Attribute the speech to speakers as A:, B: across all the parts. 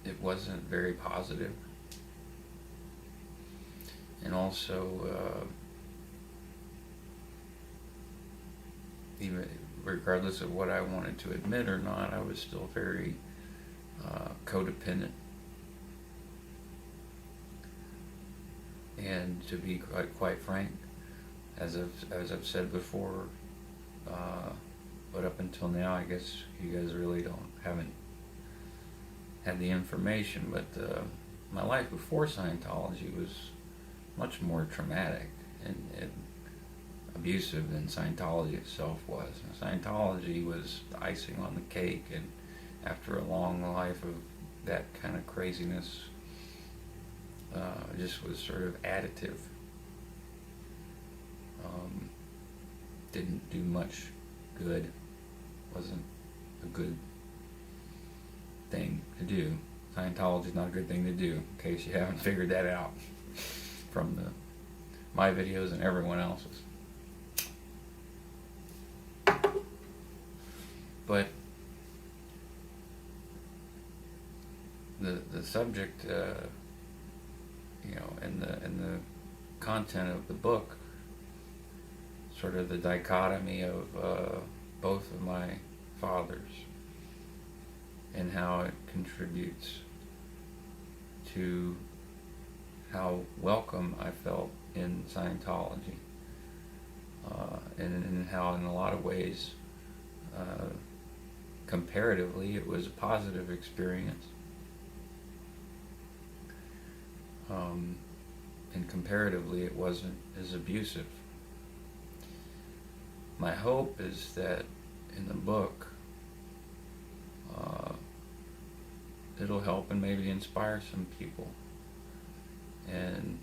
A: it wasn't very positive. And also, even regardless of what I wanted to admit or not, I was still very codependent. And to be quite frank, as I've said before, but up until now, I guess you guys really haven't had the information. But my life before Scientology was much more traumatic and abusive than Scientology itself was. And Scientology was the icing on the cake, and after a long life of that kind of craziness, just was sort of additive. Didn't do much good. Wasn't a good thing to do. Scientology is not a good thing to do, in case you haven't figured that out from my videos and everyone else's. But the subject, and the content of the book, sort of the dichotomy of both of my fathers and how it contributes to how welcome I felt in Scientology, and how in a lot of ways, comparatively, it was a positive experience. And comparatively, it wasn't as abusive. My hope is that in the book, it'll help and maybe inspire some people. And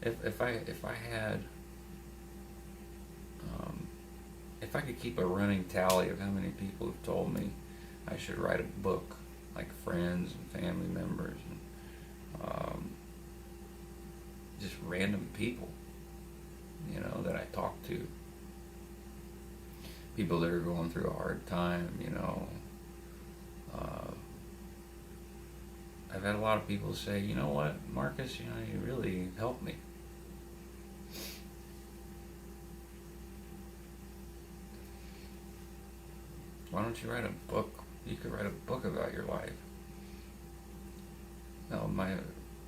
A: if I could keep a running tally of how many people have told me I should write a book, like friends and family members and just random people, that I talk to. People that are going through a hard time, I've had a lot of people say, you know what, Marcus, you really helped me. Why don't you write a book? You could write a book about your life. Now, my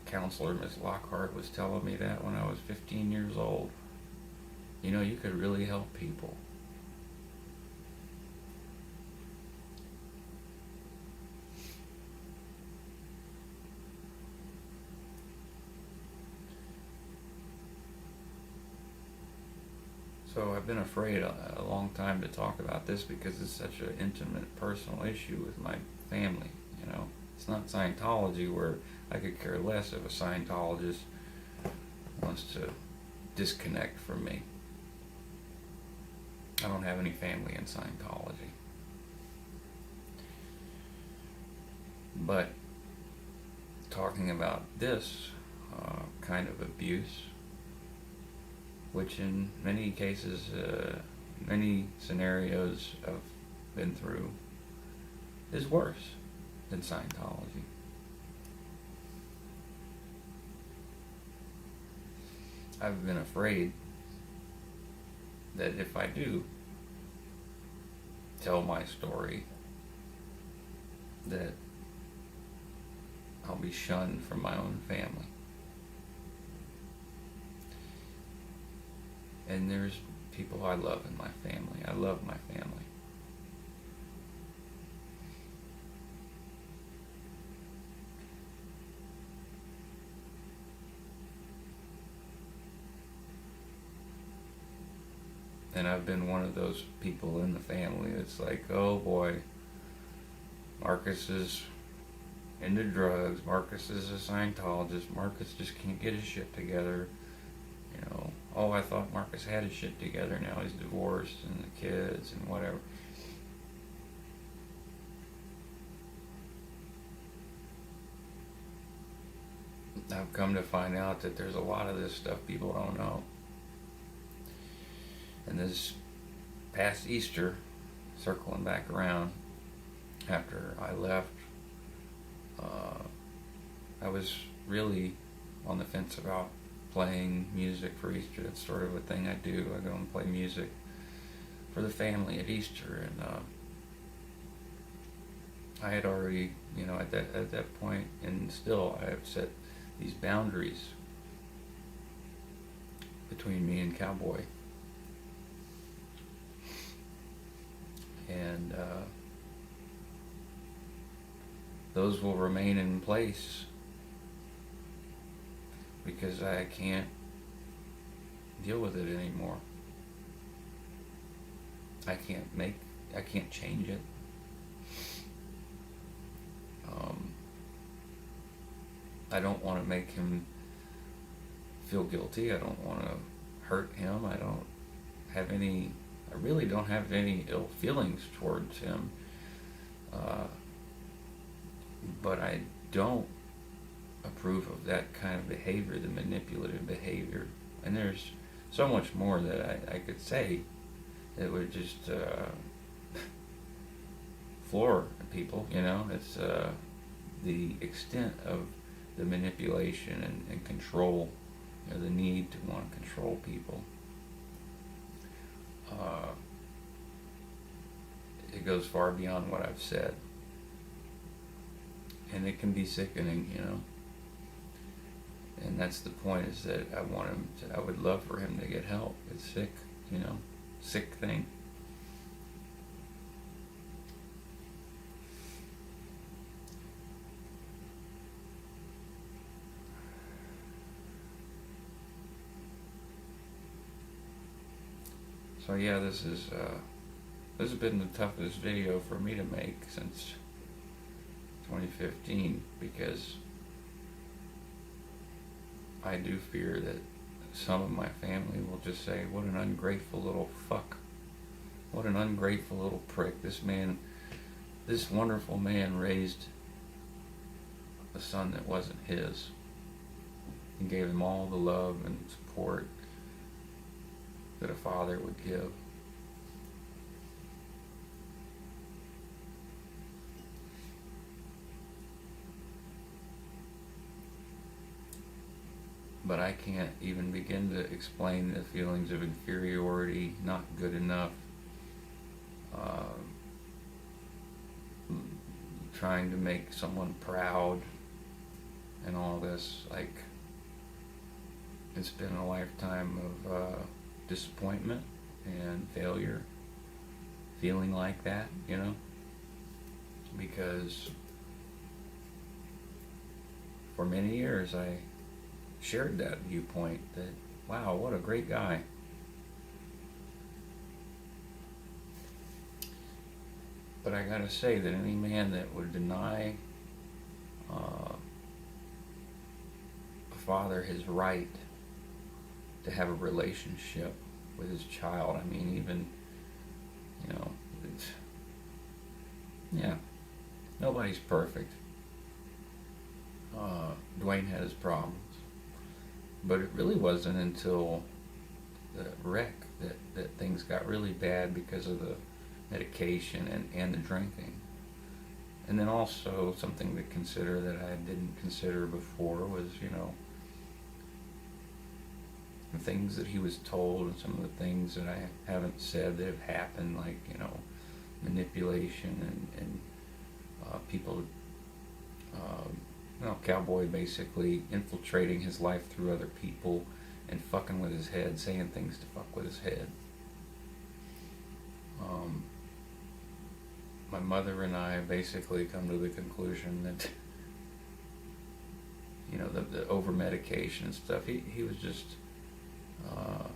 A: counselor, Miss Lockhart, was telling me that when I was 15 years old. You could really help people. So I've been afraid a long time to talk about this because it's such an intimate, personal issue with my family. It's not Scientology, where I could care less if a Scientologist wants to disconnect from me. I don't have any family in Scientology. But talking about this kind of abuse, which in many cases, many scenarios I've been through, is worse than Scientology. I've been afraid that if I do tell my story, that I'll be shunned from my own family. And there's people I love in my family. I love my family. And I've been one of those people in the family that's like, oh boy, Marcus is into drugs, Marcus is a Scientologist, Marcus just can't get his shit together. Oh, I thought Marcus had his shit together, now he's divorced and the kids and whatever. I've come to find out that there's a lot of this stuff people don't know. And this past Easter, circling back around, after I left, I was really on the fence about playing music for Easter. That's sort of a thing I do. I go and play music for the family at Easter, and I had already, at that point, and still I have set these boundaries between me and Cowboy, and those will remain in place because I can't deal with it anymore. I can't change it. I don't want to make him feel guilty. I don't want to hurt him. I really don't have any ill feelings towards him. But I don't approve of that kind of behavior, the manipulative behavior. And there's so much more that I could say that would just floor people, It's the extent of the manipulation and control, the need to want to control people. It goes far beyond what I've said. And it can be sickening, And that's the point, is that I would love for him to get help. It's sick, sick thing. So yeah, this has been the toughest video for me to make since 2015, because I do fear that some of my family will just say, what an ungrateful little fuck. What an ungrateful little prick. This wonderful man raised a son that wasn't his. He gave him all the love and support that a father would give. But I can't even begin to explain the feelings of inferiority, not good enough, trying to make someone proud, and all this. Like, it's been a lifetime of disappointment and failure, feeling like that, because for many years I shared that viewpoint that, wow, what a great guy. But I gotta say that any man that would deny a father his right to have a relationship with his child, I mean, even, nobody's perfect. Dwayne had his problems. But it really wasn't until the wreck that things got really bad because of the medication and the drinking. And then also something to consider that I didn't consider before was, the things that he was told and some of the things that I haven't said that have happened, like, manipulation and people, Cowboy basically infiltrating his life through other people and fucking with his head, saying things to fuck with his head. My mother and I basically come to the conclusion that, the over-medication and stuff, he was just,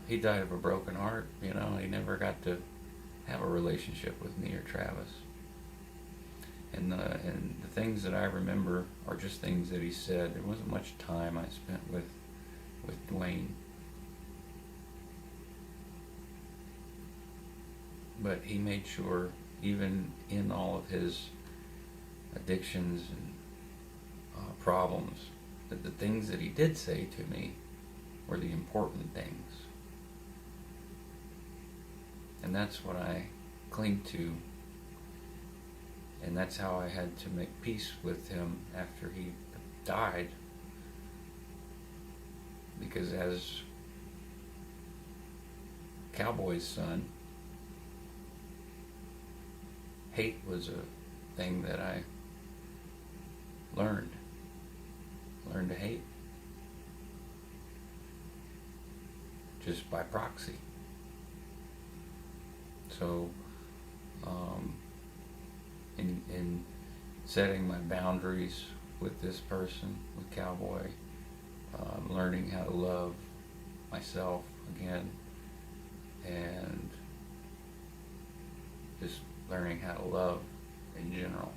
A: he died of a broken heart, he never got to have a relationship with me or Travis. And the things that I remember are just things that he said. There wasn't much time I spent with Dwayne. But he made sure, even in all of his addictions and problems, that the things that he did say to me were the important things. And that's what I cling to And that's how I had to make peace with him after he died. Because as Cowboy's son, hate was a thing that I learned to hate, just by proxy. So in setting my boundaries with this person, with Cowboy, learning how to love myself again, and just learning how to love in general.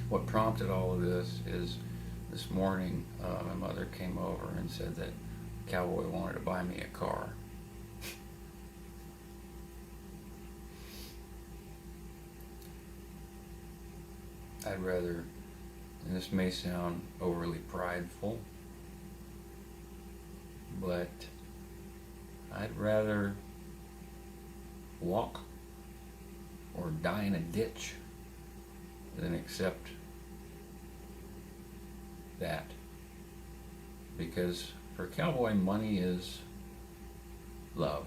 A: What prompted all of this is this morning my mother came over and said that Cowboy wanted to buy me a car. I'd rather, and this may sound overly prideful, but I'd rather walk or die in a ditch than accept that. Because for Cowboy, money is love.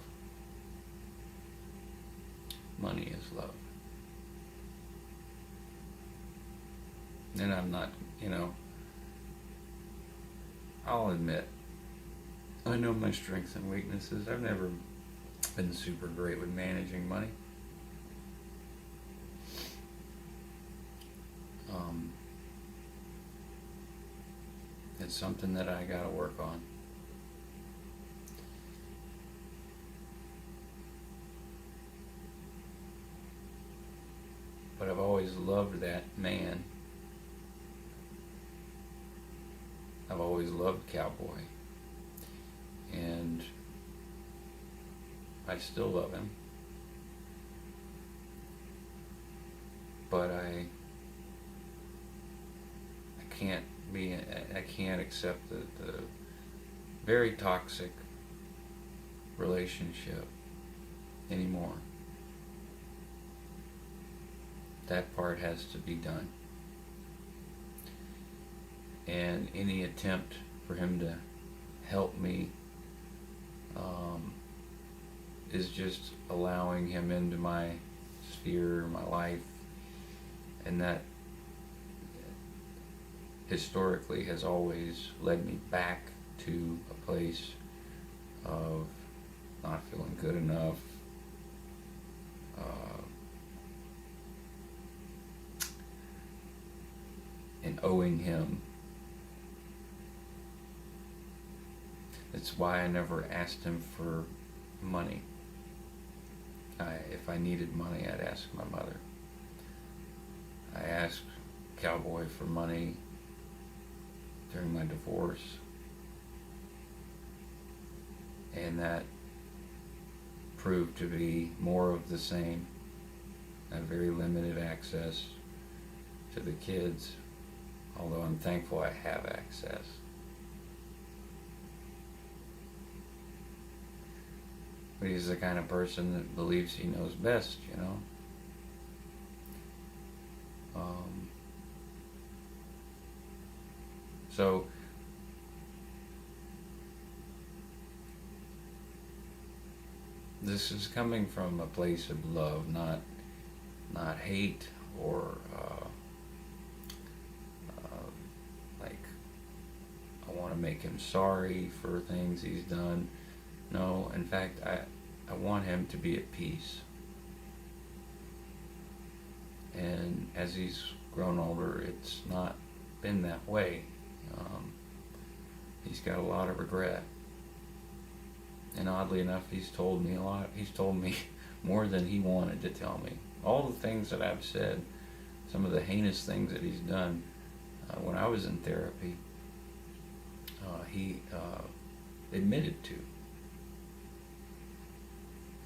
A: Money is love. And I'm not, I'll admit, I know my strengths and weaknesses. I've never been super great with managing money. It's something that I gotta work on. But I've always loved that man. I've always loved Cowboy. And I still love him. But I can't accept the very toxic relationship anymore. That part has to be done. And any attempt for him to help me is just allowing him into my sphere, my life, and that historically has always led me back to a place of not feeling good enough, and owing him. That's why I never asked him for money. If I needed money, I'd ask my mother. I asked Cowboy for money during my divorce, and that proved to be more of the same. I have very limited access to the kids, although I'm thankful I have access. But he's the kind of person that believes he knows best, So this is coming from a place of love, not hate or like I want to make him sorry for things he's done. No, in fact, I want him to be at peace. And as he's grown older, it's not been that way. He's got a lot of regret. And oddly enough, he's told me a lot. He's told me more than he wanted to tell me. All the things that I've said, some of the heinous things that he's done, when I was in therapy, he admitted to.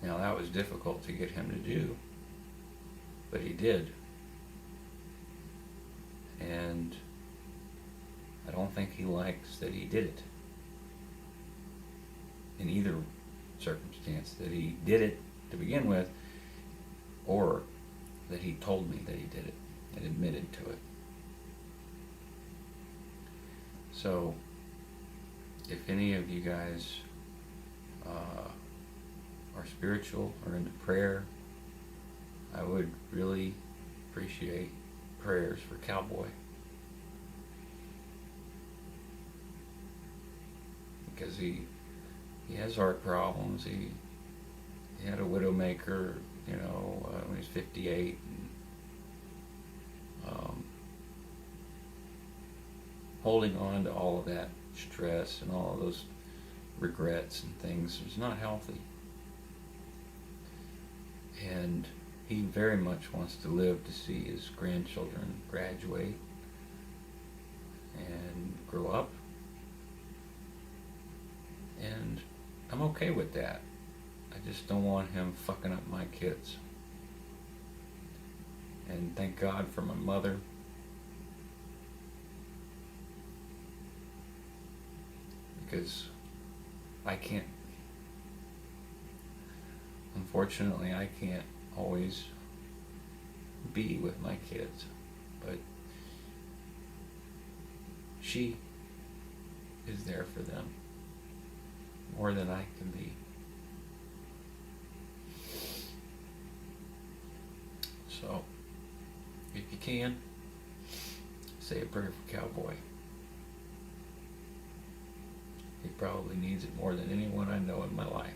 A: Now that was difficult to get him to do, but he did. And I don't think he likes that he did it. In either circumstance, that he did it to begin with, or that he told me that he did it and admitted to it. So, if any of you guys are spiritual or into prayer, I would really appreciate prayers for Cowboy. Because he has heart problems. He had a widowmaker, when he was 58. And, holding on to all of that stress and all of those regrets and things is not healthy. And he very much wants to live to see his grandchildren graduate and grow up. And I'm okay with that. I just don't want him fucking up my kids. And thank God for my mother. Because unfortunately, I can't always be with my kids. But she is there for them more than I can be. So, if you can, say a prayer for Cowboy. He probably needs it more than anyone I know in my life.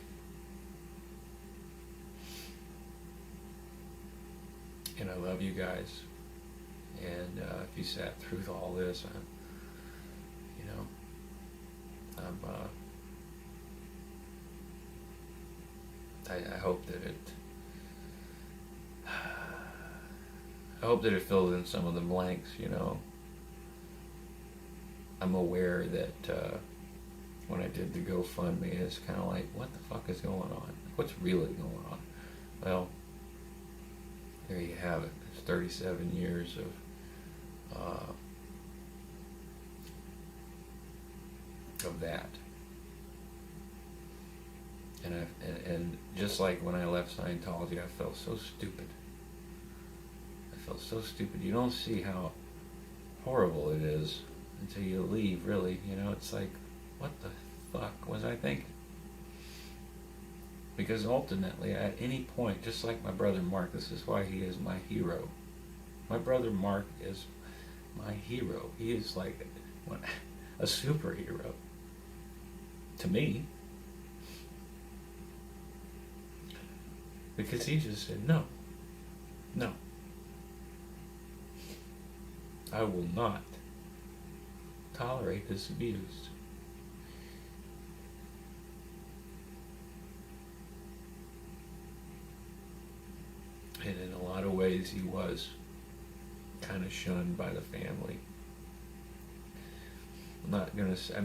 A: And I love you guys. And if you sat through all this, I hope that it fills in some of the blanks. I'm aware that when I did the GoFundMe, it's kind of like, what the fuck is going on? What's really going on? Well, there you have it. It's 37 years of that. And just like when I left Scientology, I felt so stupid. You don't see how horrible it is until you leave, really. It's like, what the fuck was I thinking? Because ultimately, at any point, just like my brother Mark, this is why he is my hero. My brother Mark is my hero. He is like a superhero to me. Because he just said, no. I will not tolerate this abuse. And in a lot of ways, he was kind of shunned by the family. I'm not gonna say,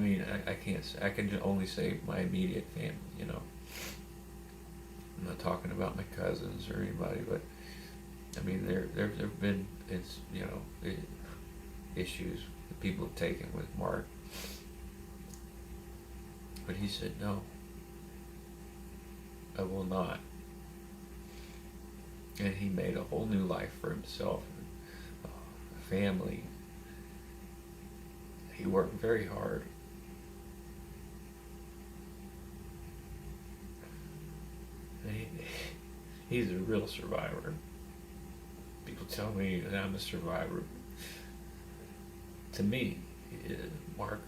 A: I can't say, I can only say my immediate family, I'm not talking about my cousins or anybody, but there have been issues that people have taken with Mark. But he said, no, I will not. And he made a whole new life for himself, a family. He worked very hard. He's a real survivor. People tell me that I'm a survivor. To me, Mark,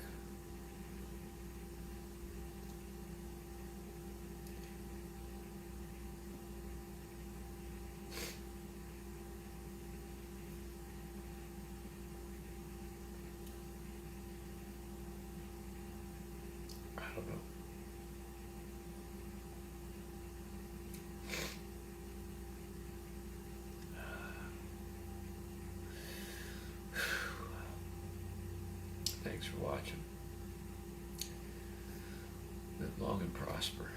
A: I don't know. Thanks for watching. Live long and prosper.